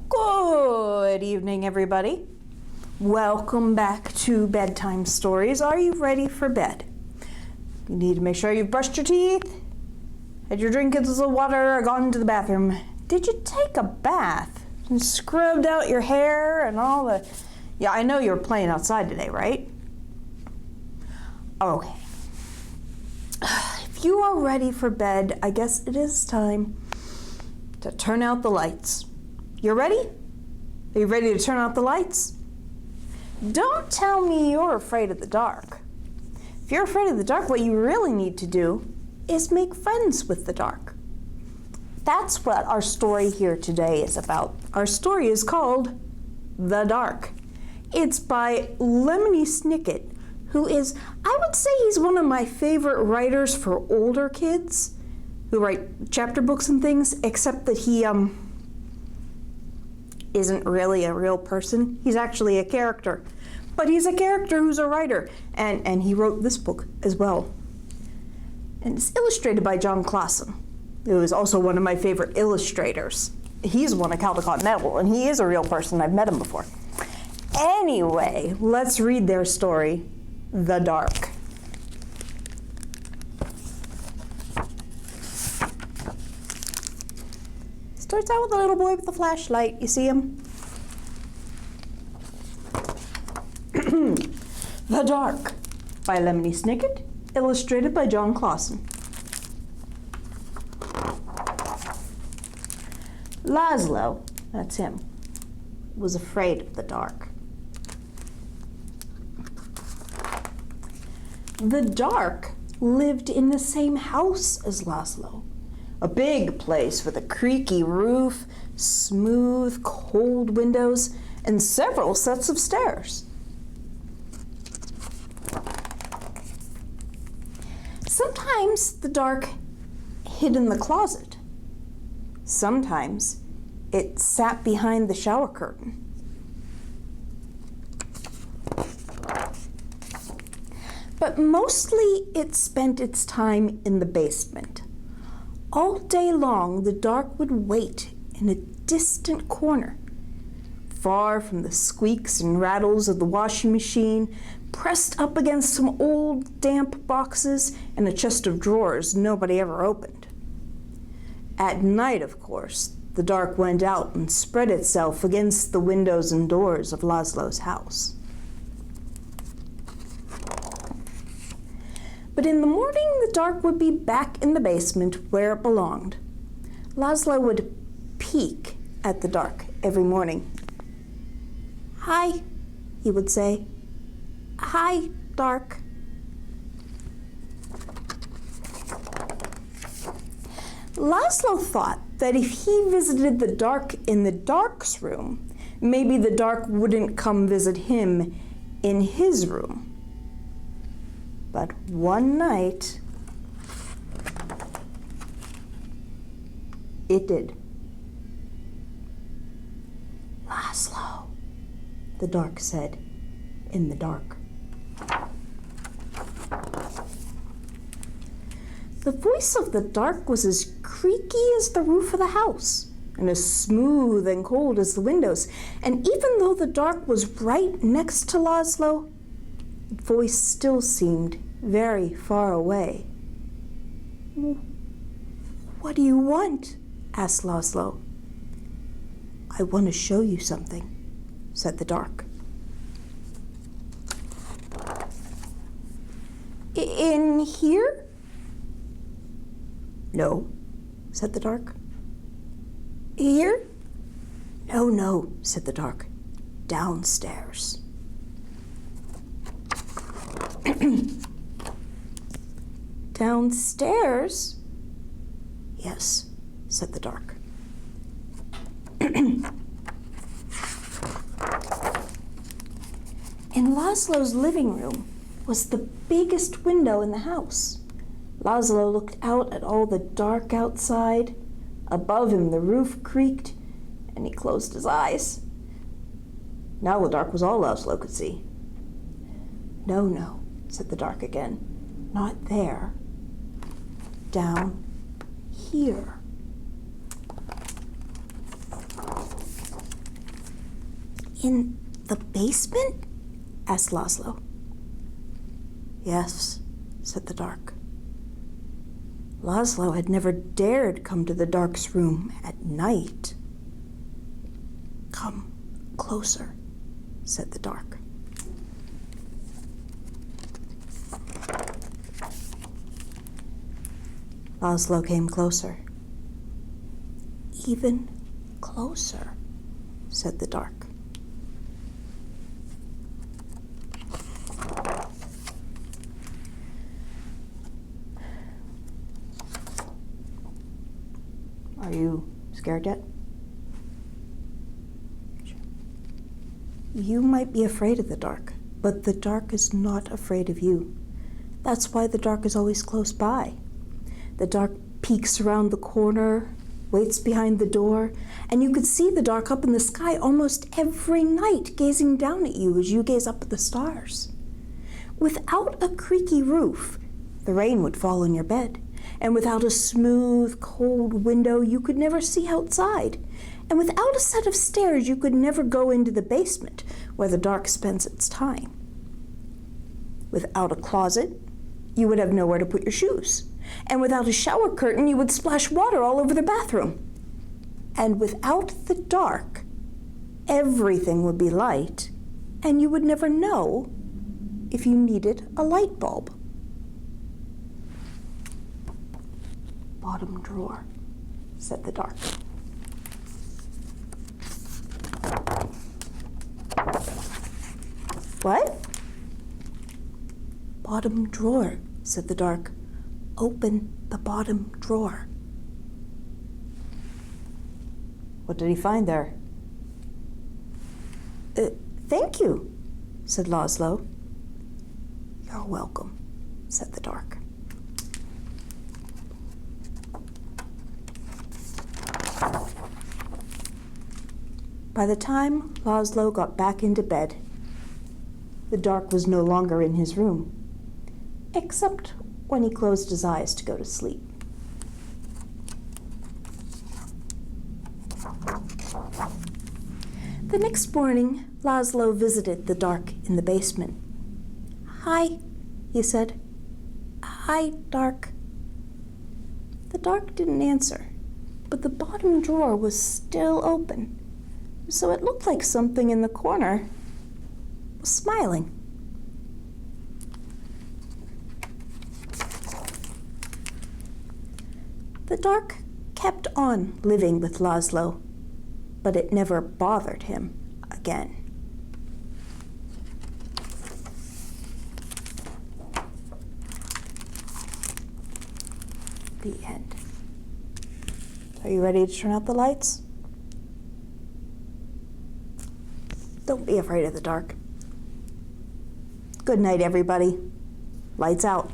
Good evening, everybody. Welcome back to Bedtime Stories. Are you ready for bed? You need to make sure you've brushed your teeth, had your drink of water, or gone to the bathroom. Did you take a bath and scrubbed out your hair and all the... Yeah, I know you were playing outside today, right? Okay. If you are ready for bed, I guess it is time to turn out the lights. You ready? Are you ready to turn out the lights? Don't tell me you're afraid of the dark. If you're afraid of the dark, what you really need to do is make friends with the dark. That's what our story here today is about. Our story is called The Dark. It's by Lemony Snicket, who is, I would say he's one of my favorite writers for older kids who write chapter books and things, except that he isn't really a real person. He's actually a character. But he's a character who's a writer, and he wrote this book as well. And it's illustrated by Klassen, who is also one of my favorite illustrators. He's won a Caldecott Medal, and he is a real person. I've met him before. Anyway, let's read their story, The Dark. Starts out with a little boy with a flashlight. You see him? The Dark by Lemony Snicket, illustrated by Klassen. Laszlo, that's him, was afraid of the dark. The Dark lived in the same house as Laszlo. A big place with a creaky roof, smooth, cold windows, and several sets of stairs. Sometimes the Dark hid in the closet. Sometimes it sat behind the shower curtain. But mostly it spent its time in the basement. All day long, the Dark would wait in a distant corner, far from the squeaks and rattles of the washing machine, pressed up against some old damp boxes and a chest of drawers nobody ever opened. At night, of course, the Dark went out and spread itself against the windows and doors of Laszlo's house. But in the morning, the Dark would be back in the basement where it belonged. Laszlo would peek at the Dark every morning. "Hi," he would say. "Hi, Dark." Laszlo thought that if he visited the Dark in the Dark's room, maybe the Dark wouldn't come visit him in his room. But one night, it did. "Laszlo," the Dark said in the dark. The voice of the Dark was as creaky as the roof of the house, and as smooth and cold as the windows. And even though the Dark was right next to Laszlo, the voice still seemed very far away. "What do you want?" asked Laszlo. "I want to show you something," said the Dark. "In here?" "No," said the Dark. "Here?" No, said the Dark. "Downstairs." "Downstairs?" "Yes," said the Dark. In Laszlo's living room was the biggest window in the house. Laszlo looked out at all the dark outside. Above him the roof creaked, and he closed his eyes. Now the Dark was all Laszlo could see. No, said the Dark again. "Not there. Down here." In the basement? Asked Laszlo. Yes, said the dark. Laszlo had never dared come to the dark's room at night. Come closer, said the dark. Laszlo came closer. Even closer, said the dark. Are you scared yet? You might be afraid of the dark, but the dark is not afraid of you. That's why the dark is always close by. The dark peeks around the corner, waits behind the door, and you could see the dark up in the sky almost every night, gazing down at you as you gaze up at the stars. Without a creaky roof, the rain would fall on your bed, and without a smooth, cold window, you could never see outside. And without a set of stairs, you could never go into the basement, where the dark spends its time. Without a closet, you would have nowhere to put your shoes. And without a shower curtain, you would splash water all over the bathroom. And without the dark, everything would be light, and you would never know if you needed a light bulb. Bottom drawer, said the dark. What? Bottom drawer, said the dark. Open the bottom drawer. What did he find there? Thank you, said Laszlo. You're welcome, said the dark. By the time Laszlo got back into bed, the dark was no longer in his room, except when he closed his eyes to go to sleep. The next morning, Laszlo visited the dark in the basement. Hi, he said. Hi, dark. The dark didn't answer, but the bottom drawer was still open, so it looked like something in the corner was smiling. The dark kept on living with Laszlo, but it never bothered him again. The end. Are you ready to turn out the lights? Don't be afraid of the dark. Good night, everybody. Lights out.